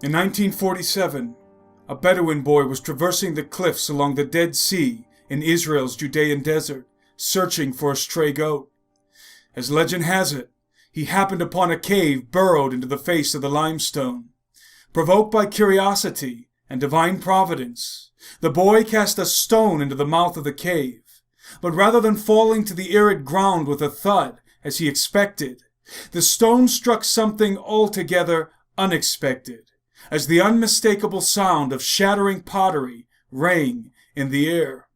In 1947, a Bedouin boy was traversing the cliffs along the Dead Sea in Israel's Judean desert, searching for a stray goat. As legend has it, he happened upon a cave burrowed into the face of the limestone. Provoked by curiosity and divine providence, the boy cast a stone into the mouth of the cave, but rather than falling to the arid ground with a thud, as he expected, the stone struck something altogether unexpected, as the unmistakable sound of shattering pottery rang in the air.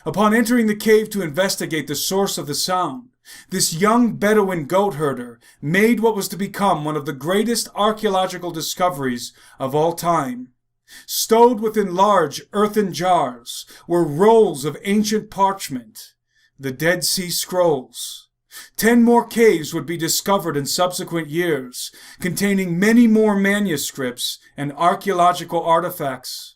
Upon entering the cave to investigate the source of the sound, this young Bedouin goat herder made what was to become one of the greatest archaeological discoveries of all time. Stowed within large earthen jars were rolls of ancient parchment, the Dead Sea Scrolls. 10 more caves would be discovered in subsequent years, containing many more manuscripts and archaeological artifacts.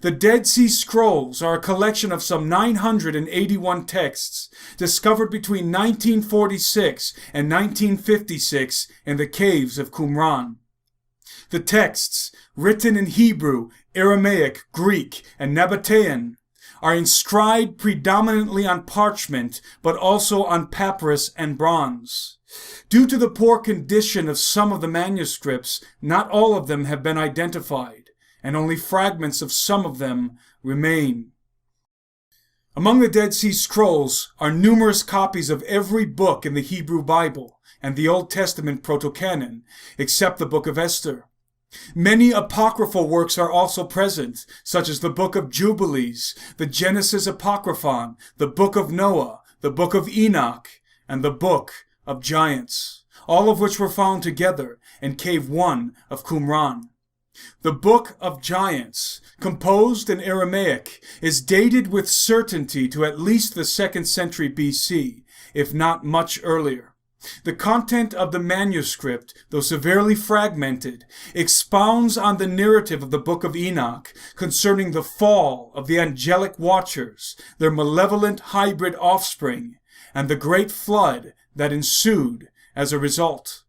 The Dead Sea Scrolls are a collection of some 981 texts discovered between 1946 and 1956 in the caves of Qumran. The texts, written in Hebrew, Aramaic, Greek, and Nabatean, are inscribed predominantly on parchment, but also on papyrus and bronze. Due to the poor condition of some of the manuscripts, not all of them have been identified, and only fragments of some of them remain. Among the Dead Sea Scrolls are numerous copies of every book in the Hebrew Bible and the Old Testament proto-canon, except the Book of Esther. Many apocryphal works are also present, such as the Book of Jubilees, the Genesis Apocryphon, the Book of Noah, the Book of Enoch, and the Book of Giants, all of which were found together in Cave 1 of Qumran. The Book of Giants, composed in Aramaic, is dated with certainty to at least the 2nd century BC, if not much earlier. The content of the manuscript, though severely fragmented, expounds on the narrative of the Book of Enoch concerning the fall of the angelic watchers, their malevolent hybrid offspring, and the great flood that ensued as a result.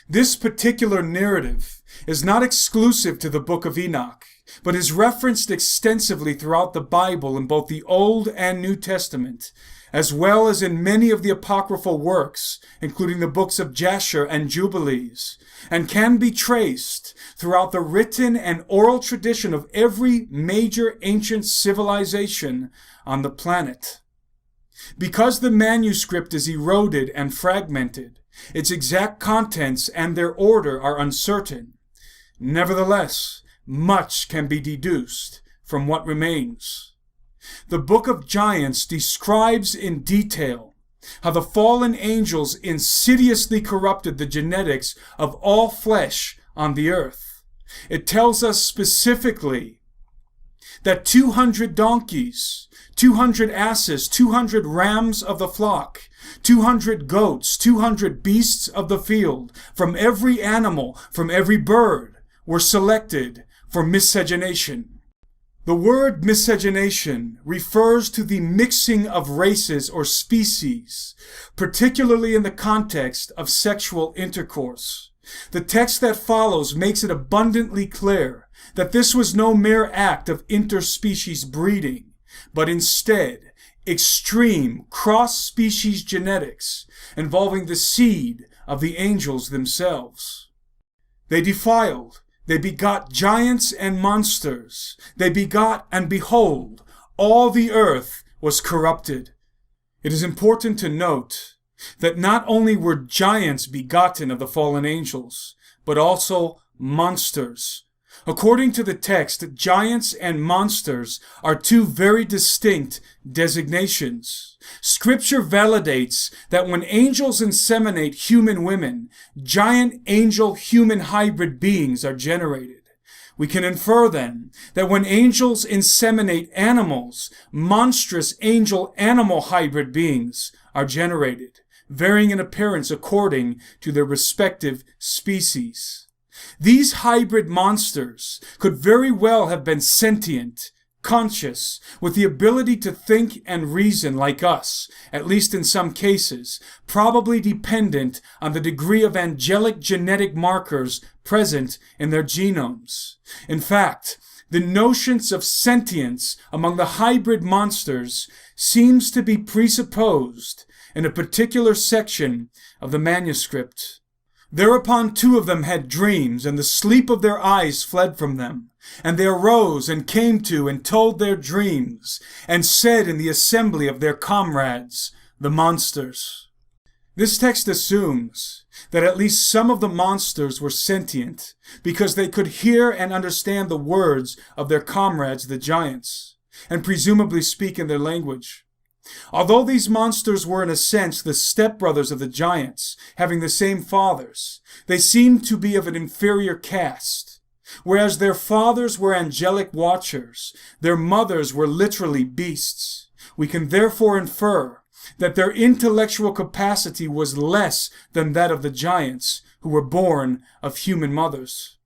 This particular narrative is not exclusive to the Book of Enoch, but is referenced extensively throughout the Bible in both the Old and New Testament, as well as in many of the apocryphal works, including the books of Jasher and Jubilees, and can be traced throughout the written and oral tradition of every major ancient civilization on the planet. Because the manuscript is eroded and fragmented, its exact contents and their order are uncertain. Nevertheless, much can be deduced from what remains. The Book of Giants describes in detail how the fallen angels insidiously corrupted the genetics of all flesh on the earth. It tells us specifically that 200 donkeys, 200 asses, 200 rams of the flock, 200 goats, 200 beasts of the field, from every animal, from every bird, were selected for miscegenation. The word miscegenation refers to the mixing of races or species, particularly in the context of sexual intercourse. The text that follows makes it abundantly clear that this was no mere act of interspecies breeding, but instead extreme cross-species genetics involving the seed of the angels themselves. They defiled. They begot giants and monsters. They begot, and behold, all the earth was corrupted. It is important to note that not only were giants begotten of the fallen angels, but also monsters. According to the text, giants and monsters are two very distinct designations. Scripture validates that when angels inseminate human women, giant angel-human hybrid beings are generated. We can infer then that when angels inseminate animals, monstrous angel-animal hybrid beings are generated, varying in appearance according to their respective species. These hybrid monsters could very well have been sentient, conscious, with the ability to think and reason like us, at least in some cases, probably dependent on the degree of angelic genetic markers present in their genomes. In fact, the notions of sentience among the hybrid monsters seems to be presupposed in a particular section of the manuscript. Thereupon 2 of them had dreams, and the sleep of their eyes fled from them. And they arose and came to and told their dreams, and said in the assembly of their comrades, the monsters. This text assumes that at least some of the monsters were sentient, because they could hear and understand the words of their comrades, the giants, and presumably speak in their language. Although these monsters were in a sense the stepbrothers of the giants, having the same fathers, they seemed to be of an inferior caste. Whereas their fathers were angelic watchers, their mothers were literally beasts. We can therefore infer that their intellectual capacity was less than that of the giants, who were born of human mothers.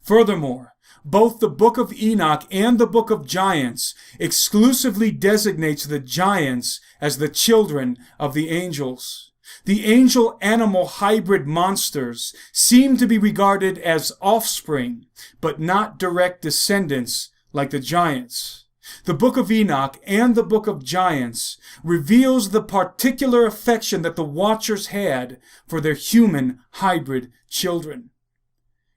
Furthermore, both the Book of Enoch and the Book of Giants exclusively designates the giants as the children of the angels. The angel-animal hybrid monsters seem to be regarded as offspring, but not direct descendants like the giants. The Book of Enoch and the Book of Giants reveals the particular affection that the Watchers had for their human hybrid children.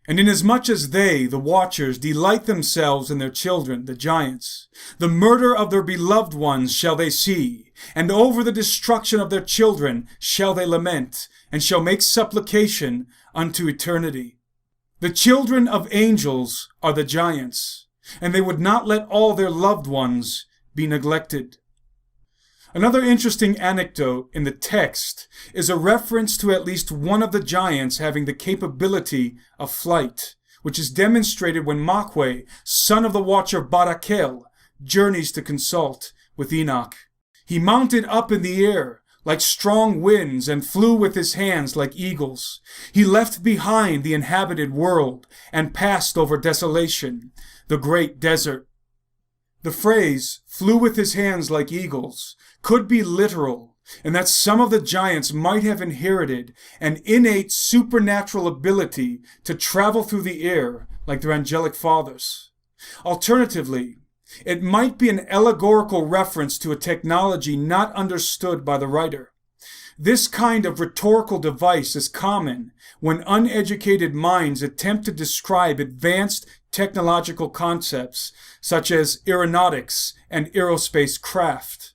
And inasmuch as they, the Watchers, delight themselves in their children, the giants, the murder of their beloved ones shall they see, and over the destruction of their children shall they lament, and shall make supplication unto eternity. The children of angels are the giants, and they would not let all their loved ones be neglected. Another interesting anecdote in the text is a reference to at least one of the giants having the capability of flight, which is demonstrated when Machwe, son of the watcher Barakel, journeys to consult with Enoch. He mounted up in the air like strong winds and flew with his hands like eagles. He left behind the inhabited world and passed over desolation, the great desert. The phrase, flew with his hands like eagles, could be literal, and that some of the giants might have inherited an innate supernatural ability to travel through the air like their angelic fathers. Alternatively, it might be an allegorical reference to a technology not understood by the writer. This kind of rhetorical device is common when uneducated minds attempt to describe advanced technological concepts such as aeronautics and aerospace craft.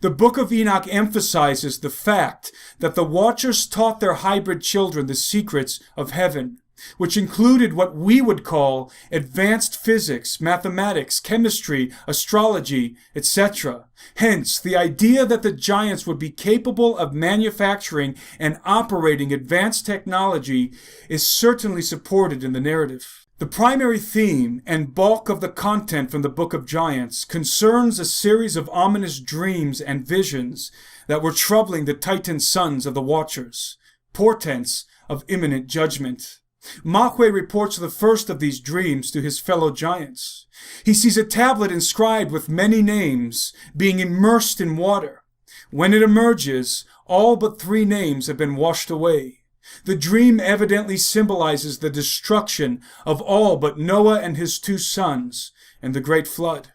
The Book of Enoch emphasizes the fact that the Watchers taught their hybrid children the secrets of heaven, which included what we would call advanced physics, mathematics, chemistry, astrology, etc. Hence, the idea that the giants would be capable of manufacturing and operating advanced technology is certainly supported in the narrative. The primary theme and bulk of the content from the Book of Giants concerns a series of ominous dreams and visions that were troubling the Titan sons of the Watchers, portents of imminent judgment. Machwe reports the first of these dreams to his fellow giants. He sees a tablet inscribed with many names being immersed in water. When it emerges, all but 3 names have been washed away. The dream evidently symbolizes the destruction of all but Noah and his 2 sons in the Great Flood.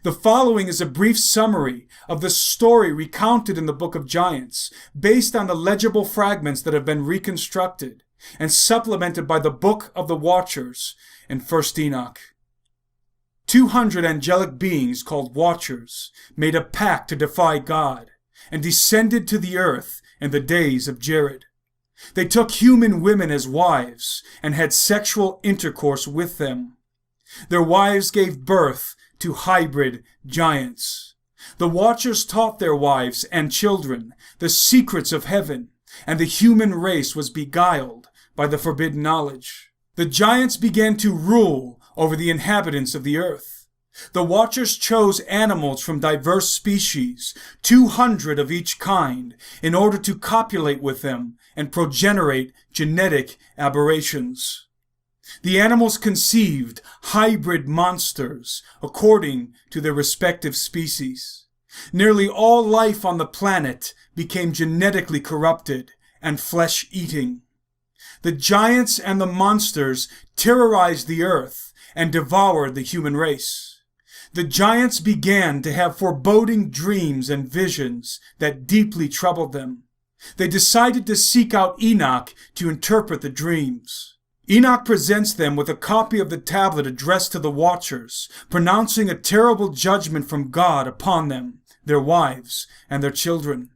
The following is a brief summary of the story recounted in the Book of Giants, based on the legible fragments that have been reconstructed, and supplemented by the Book of the Watchers in 1 Enoch. 200 angelic beings called Watchers made a pact to defy God, and descended to the earth in the days of Jared. They took human women as wives, and had sexual intercourse with them. Their wives gave birth to hybrid giants. The Watchers taught their wives and children the secrets of heaven, and the human race was beguiled by the forbidden knowledge. The giants began to rule over the inhabitants of the earth. The Watchers chose animals from diverse species, 200 of each kind, in order to copulate with them and progenerate genetic aberrations. The animals conceived hybrid monsters according to their respective species. Nearly all life on the planet became genetically corrupted and flesh-eating. The giants and the monsters terrorized the earth and devoured the human race. The giants began to have foreboding dreams and visions that deeply troubled them. They decided to seek out Enoch to interpret the dreams. Enoch presents them with a copy of the tablet addressed to the Watchers, pronouncing a terrible judgment from God upon them, their wives, and their children.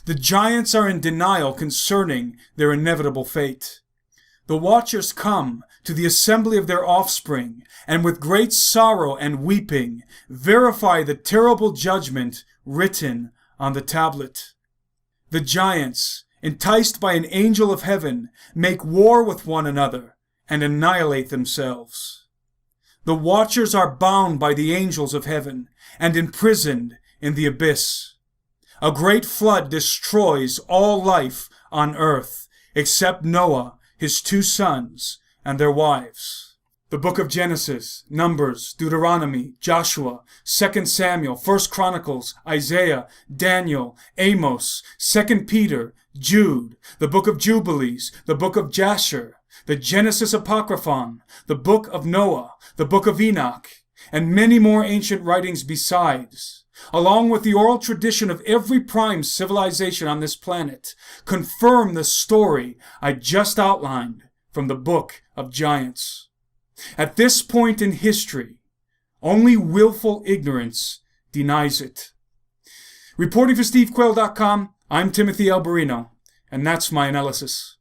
The giants are in denial concerning their inevitable fate. The Watchers come to the assembly of their offspring, and with great sorrow and weeping, verify the terrible judgment written on the tablet. The giants, enticed by an angel of heaven, make war with one another and annihilate themselves. The Watchers are bound by the angels of heaven and imprisoned in the abyss. A great flood destroys all life on earth, except Noah, his 2 sons, and their wives. The book of Genesis, Numbers, Deuteronomy, Joshua, 2 Samuel, 1 Chronicles, Isaiah, Daniel, Amos, 2 Peter, Jude, the book of Jubilees, the book of Jasher, the Genesis Apocryphon, the book of Noah, the book of Enoch, and many more ancient writings besides, along with the oral tradition of every prime civilization on this planet, confirm the story I just outlined from the book of Giants. At this point in history, only willful ignorance denies it. Reporting for SteveQuail.com, I'm Timothy Alberino, and that's my analysis.